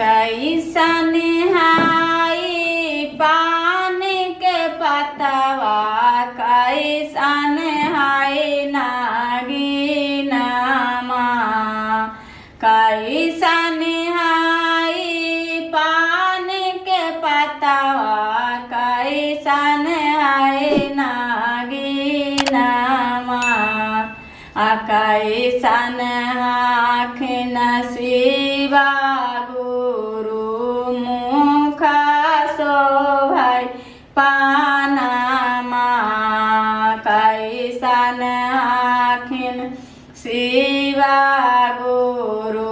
कैसन हाई पान के पतवा कैसन हाय नागिनमा कैसन हाय पान के पतवा कैसन हाय नागिनमा कैसन आँख नसीबा पानमा कैसन आखिन शिवा गुरु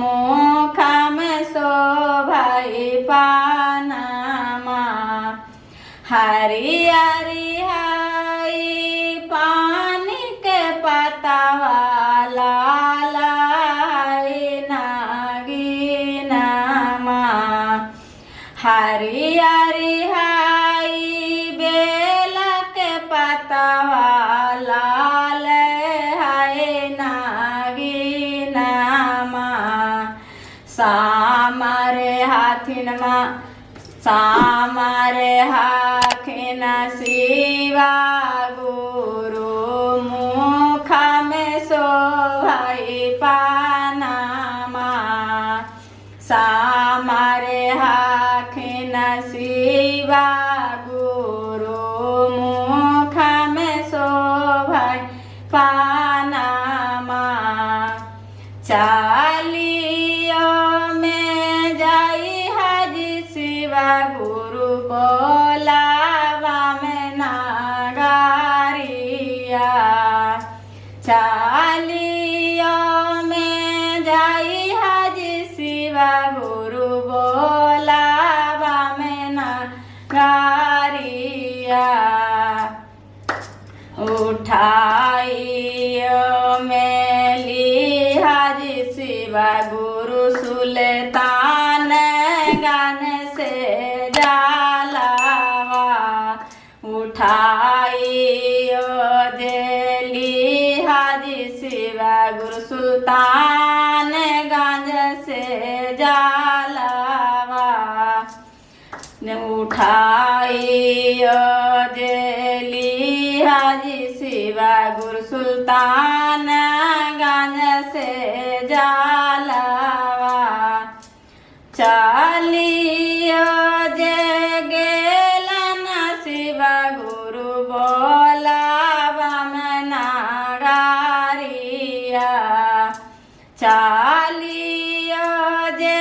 मुखम शोभै पानमा हरियरी हई पानी के पतवा लाल नागिनमा हरियरी पतवा लाल है नागिनमा सामरे हाथिनमा सामरे हाथिन शिवा गुरु मुख में शोभै पानमा सामरे हाथिन शिवा पानमा चालियो में जाई हाजी शिवा गुरु बोलावा में नागारिया चालियो में जाई हाजी शिवा गुरु बोलावा में नागारिया उठाइयो मेली हाजी शिवा गुरु सुल्तान गान से जालावा उठाइयो देली हाजी शिवा गुरु सुल्तान गंज से जालावा उठाइयो देली हाजी शिवा गुरु सुल्तान गंज से जालावा चालियो जे गेलन शिवा गुरु बोलावा में नागारिया चालियो जे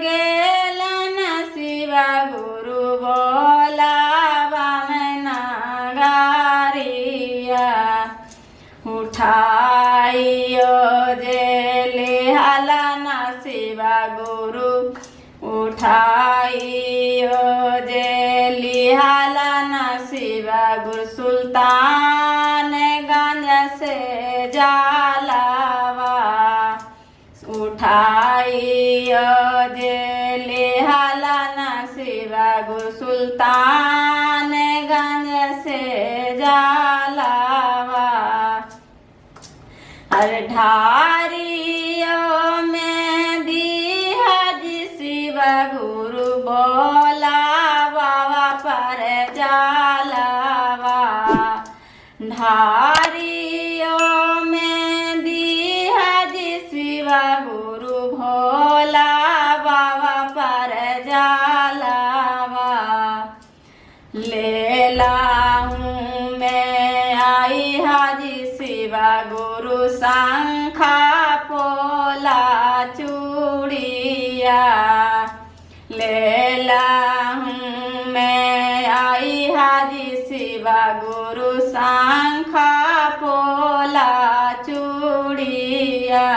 गेलन शिवा गुरु बोलावा में नागारिया उठाइयो जे लिहालना शिवा गुरु उठाइयो जे लिहालना शिवा गुरु सुल्तान गंज से जालावा उठाइयो जे लिहालना शिवा गुरु सुल्तान गंज से जालावा हर ढारियो में दी हाजी शिवा गुरु बोलावा पर जालावा ढारियो में दी हाजी शिवा गुरु भोलावा पर जालावा लेला हूँ मैं आई हाजी शिवा गुरु शंखा पोला चूड़िया लेला हूँ मैं आई हाजी शिवा गुरु शंखा पोला चूड़िया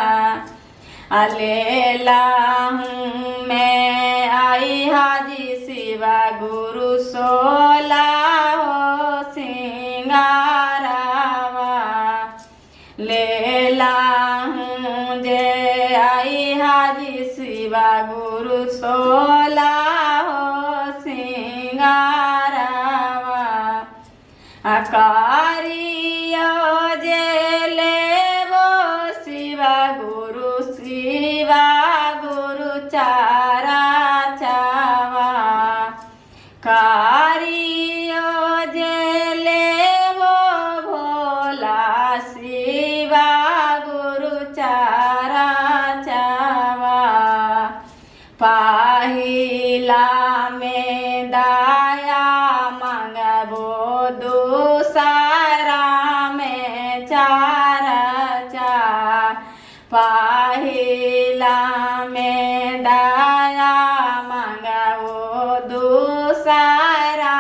लेला हूँ मैं आई हाजी शिवा गुरु सोला हो सिंगारावा लेला हूँ जे आई हाजी शिवा गुरु सोला हो सिंगारावा अकारियो जे लेवो शिवा गुरु चारा पहिला में दया मंगबो दूसरा में चर्चा पहिला में दया मंगबो दूसरा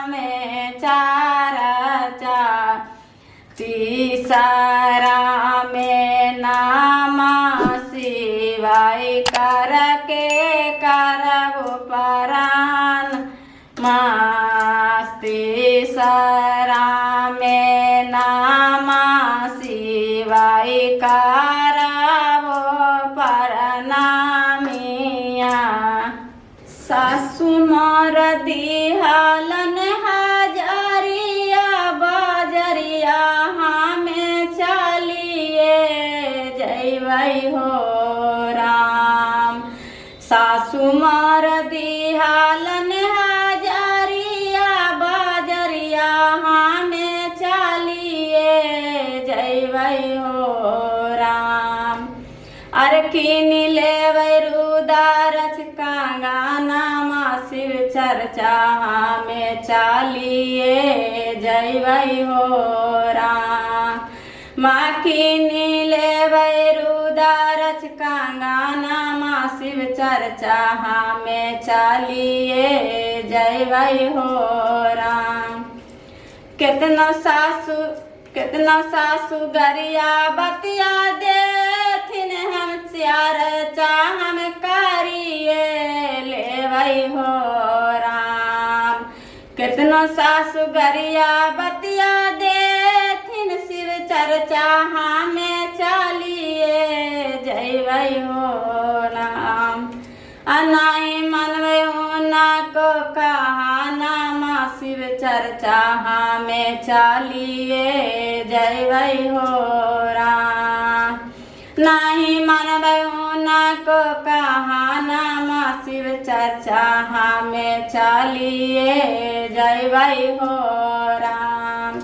में चर्चा तीसरा में नाम शिवाय करके करबो परान तीसरा में नाम शिवाय करबो परनामिया सासु मोर दिहलन हजरिया बजरिया हमें चलिए जैबै हो राम सासु मोर दिहलन हजरिया बजरिया हमें चलिए जैबै हो राम अरे किन लेबै रुदारच कंगना शिव चर्चा हमें चलिए जैबै हो राम माँ किन लेबै रुदारच कंगना शिव चर्चा हमें चलिए जैबै हो राम कितना सासु गरिया बतिया देथिन हम चर्चा हम करिए लेबै हो राम कितना सासु गरिया बतिया देथिन शिव चर्चा हमें चलिए जैबै हो राम अनाई मनबै ना को कहाना शिव चर्चा हमें चलिए जैबै हो राम नहीं मनबै ना को कहाना शिव चर्चा हमें चलिए जैबै हो राम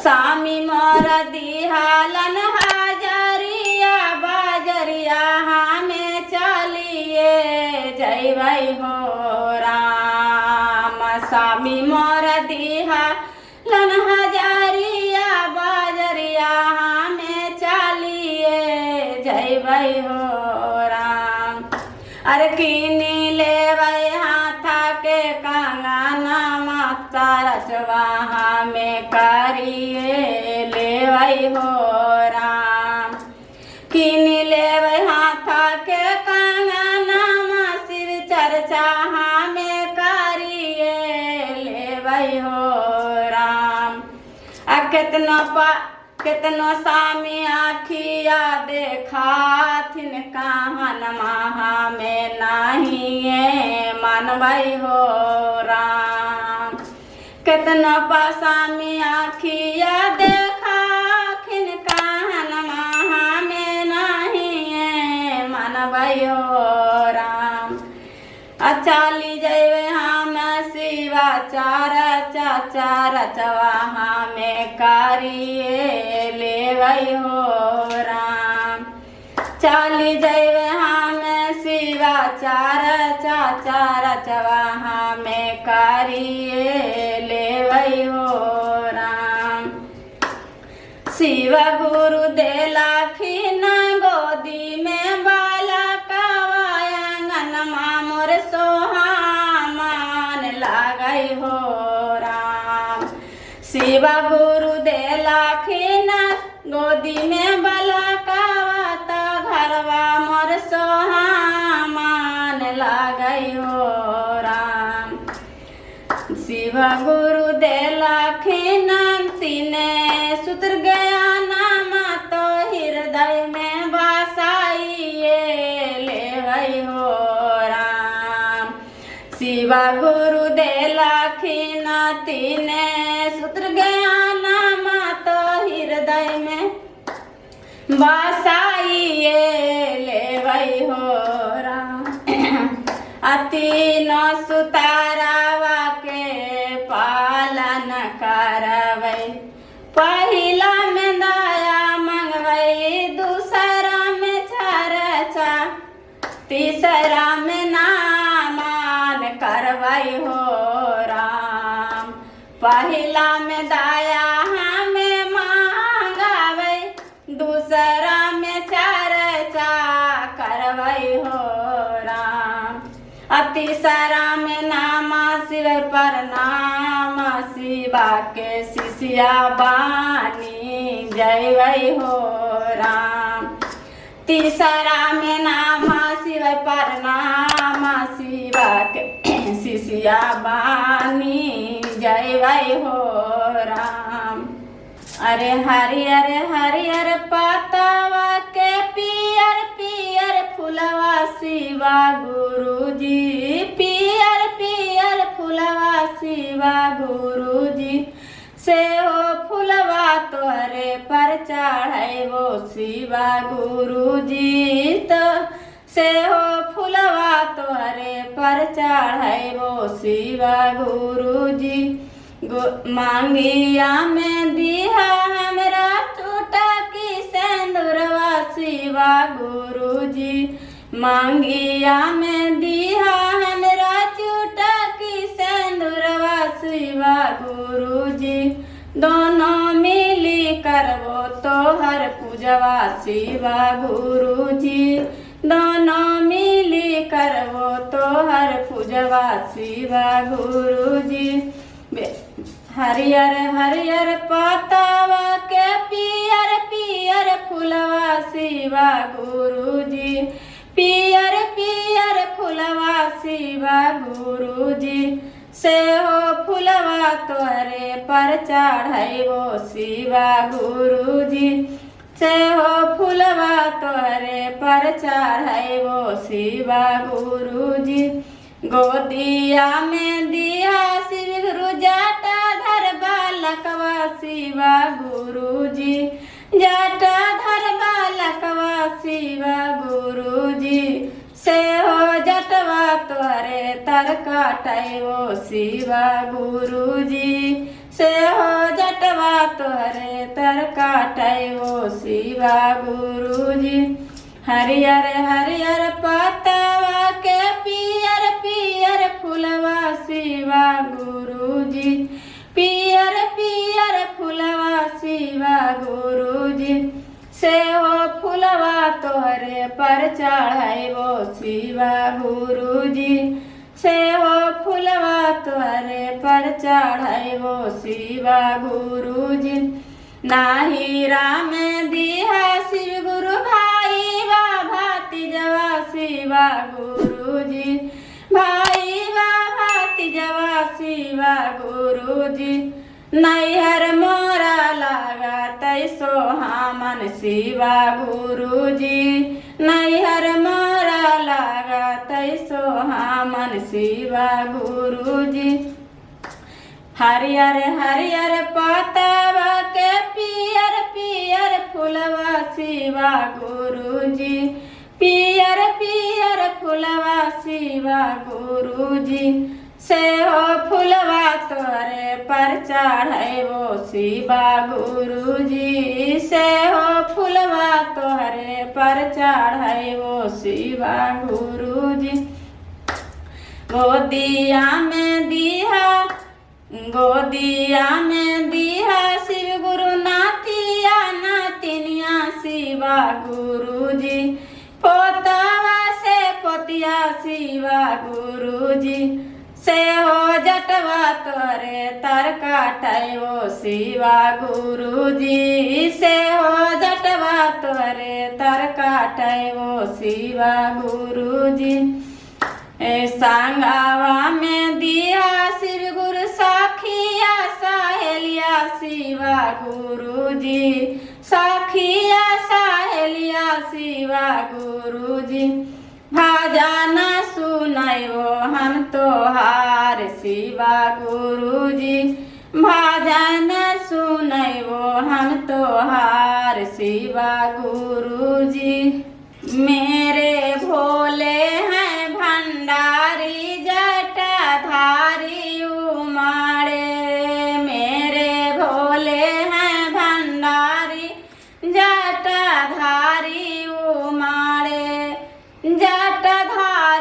स्वामी मोर दिहलन हजरिया बजरिया हमें चलिए जैबै हो राम स्वामी मोर दिहलन हजरिया बजरिया हमें चलिए जैबै हो राम अरे किन लेबै हाथ के कंगना तरचवा हमें करिए लेबै हो राम किन लेबै हाथ के कंगना शिव चर्चा हमें करिए लेबै हो राम कितनो स्वामी आखिया देखाथिन कहन हमें नहीं मनबै हो राम कितना स्वामी आखिया देखाखिन कहन हमें नहीं मनबै हो राम चली जैबै हम शिवा चर्चा हमें करिए लेबै हो राम चली जैबै हम शिवा चर्चा हमें करिए लेबै हो राम शिव गुरु देलाखिन गोदी में बालकवा आंगनमा मोर सोहामान लागै हो राम शिव गुरु देलाखिन गोदी में बालकवा त घरवा मोर सोहामान लागै हो राम शिव गुरु देलाखिन तीने सूत्र गया नाम तो हृदय में बसाइए लेबै हो राम शिव गुरु देलाखिन तीने सूत्र गया नाम तो हृदय में बसाइए लेबै हो राम तीनों सुतारावा के पालन करबै पहिला में दया मंगबै दूसरा में चर्चा तीसरा दूसरा में नामान करवई हो राम। पहिला में दया हमें मांगावे, दूसरा में चर्चा करवई हो राम। तीसरा में नामा शिव प्रणाम, शिवा के शिष्या बानी जय हो राम। तीसरा में नामा शिव प्रणाम, शिवा के शिष्या बानी जय हो राम। अरे हरियर हरियर पतवा के पियर पियर फुलवा शिवा गुरुजी, पियर पियर फुलवा शिवा गुरुजी। से हो फुलवा तोहरे पर चढ़ैबो शिवा गुरुजी, तो से हो फुलवा तोहरे पर चढ़ैबो शिवा गुरुजी। मांगिया में दिहा हमरा टूटा की सिंदूरवा शिवा गुरुजी। मांगिया में दिहा हमरा टूटा की सिंदूरवा शिवा गुरुजी। दोनों मिली करबो तोहर पूजवा शिवा गुरुजी, दोनों मिली करबो तोहर पूजवा शिवा गुरुजी। हरियर हरियर पतवा के पियर पियर फुलवा शिवा गुरुजी, पियर पियर फुलवा शिवा गुरुजी। से हो फुलवा तोहरे पर चढ़ैबो शिवा गुरुजी, से हो फुलवा तोहरे पर चढ़ैबो शिवा गुरुजी। गोदिया में दिया शिव गुरु जाटा धर बालकवा शिवा गुरुजी, जाटा धर बालकवा शिवा गुरुजी। से हो जटवा तोहरे तर काटैबो शिवा गुरुजी, से हो जटवा तोहरे तर काटैबो शिवा गुरुजी। हरियर हरियर पतवा के पियर पियर फुलवा शिवा गुरुजी, पियर पियर फुलवा शिवा गुरुजी। से हो फुलवा तोहरे पर चढ़ैबो शिवा गुरुजी, से हो फुलवा तोहरे पर चढ़ैबो शिवा गुरुजी। नाही राम दिहा शिव गुरु भाई बा भातीजवा शिवा गुरुजी, भाई बा भातीजवा शिवा गुरुजी। नैहर मोरा लागा तैसो हमन शिवा गुरुजी, नैहर मोरा लागा तैसो हमन शिवा गुरुजी। हरियर हरियर पतवा के पियर पियर फुलवा शिवा गुरुजी, पियर पियर फुलवा शिवा गुरुजी। से हो फुलवा तोहरे पर चढ़ैबो शिवा गुरुजी, से हो फुलवा तोहरे पर चढ़ैबो शिवा गुरुजी। गोदिया में दिहा, गोदिया में दिहा शिव गुरु नातिया नातिनिया शिवा गुरुजी। पोतवा से पोतिया शिवा गुरुजी, से हो जटवा तोरे तर काटैबो शिवा गुरुजी, से हो जटवा तोरे तर काटैबो शिवा गुरुजी। संगवा में दिया शिव गुरु साखिया सहेलिया शिवा गुरुजी, साखिया सहेलिया शिवा गुरुजी। भजन सुनैबो हम तोहार शिवा गुरुजी, भजन सुनैबो हम तोहार शिवा गुरुजी। मेरे भोले हैं भंडारी जटाधारी उमाड़े, मेरे भोले हैं भंडारी जटाधारी उमाड़े, जटाधारी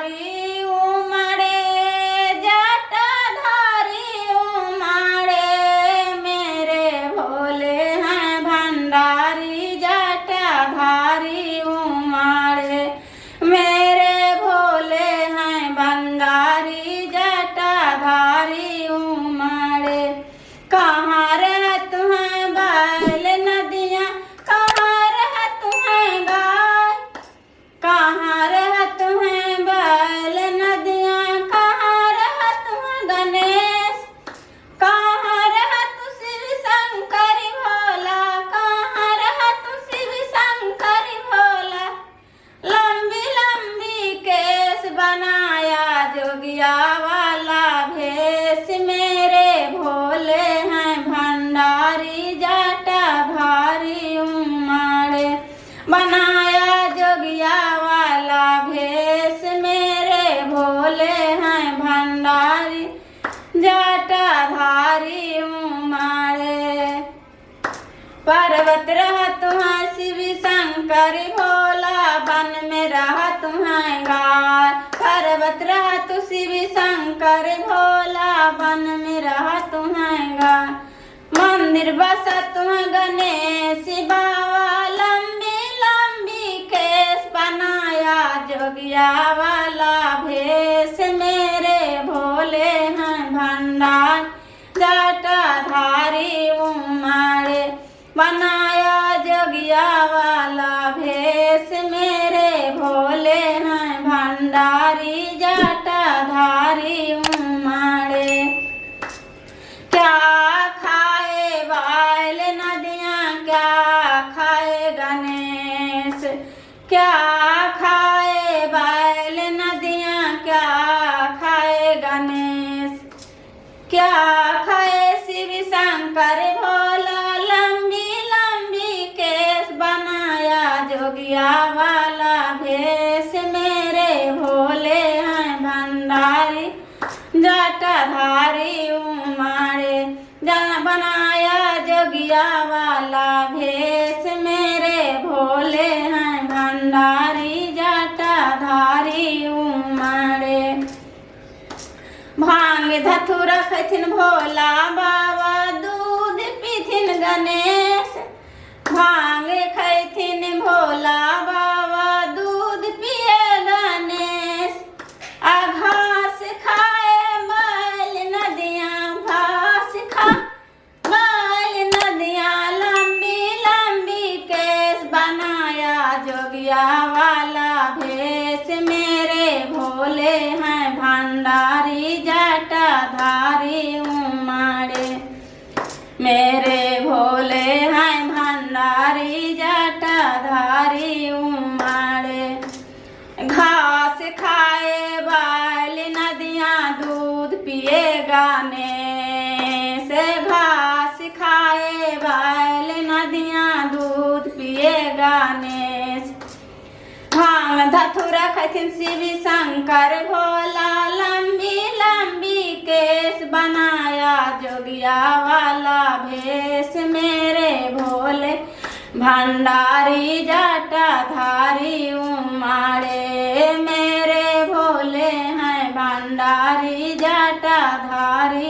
पर्वत रहत हैं शिव शंकर भोला, वन में रहत हैं गाय। पर्वत रहत शिव शंकर भोला, वन में रहत हैं गाय। मंदिर बसत हैं गणेश बाबा, लंबी लंबी केस बनाया जोगिया वाला भेष। मेरे भोले हैं भंडार जटाधारी उमाड़े, बनाया जोगिया वाला भेष। मेरे भोले हैं भंडारी जटाधारी उमाड़े। क्या खाए बैल नदियाँ, क्या खाए गणेश। क्या खाए बैल नदियाँ, क्या खाए गणेश। क्या खाए शिव शंकर भोला, लंबी लंबी केस बनाया जोगिया वाला भेष। मेरे भोले हैं भंडारी जटाधारी उमाड़े, बनाया जोगिया वाला भेष। मेरे भोले हैं भंडारी जटाधारी उमाड़े। भांग धतूरा खैथिन भोला बाबा, दूध पीथिन गणेश। भांग खैथिन भोला बाबा, दूध पिए गणेश। घास खाए बैल नदियाँ, घास खा बैल नदियाँ, लंबी लंबी केस बनाया जोगिया वाला भेष। मेरे भोले हैं भंडारी जटाधारी उमाड़े। मेरे भोले हैं भंडारी जटाधारी उमाड़े। घास खाए बैल नदियाँ, दूध पिए गणेश। घास खाए बैल नदियाँ, दूध पिए गणेश। भांग धतूरा खैथिन शिव शंकर भोला, लंबी लंबी केस बनाया जोगिया वाला भेष। मेरे भोले भंडारी जटाधारी उमाड़े। मेरे भोले हैं भंडारी जटाधारी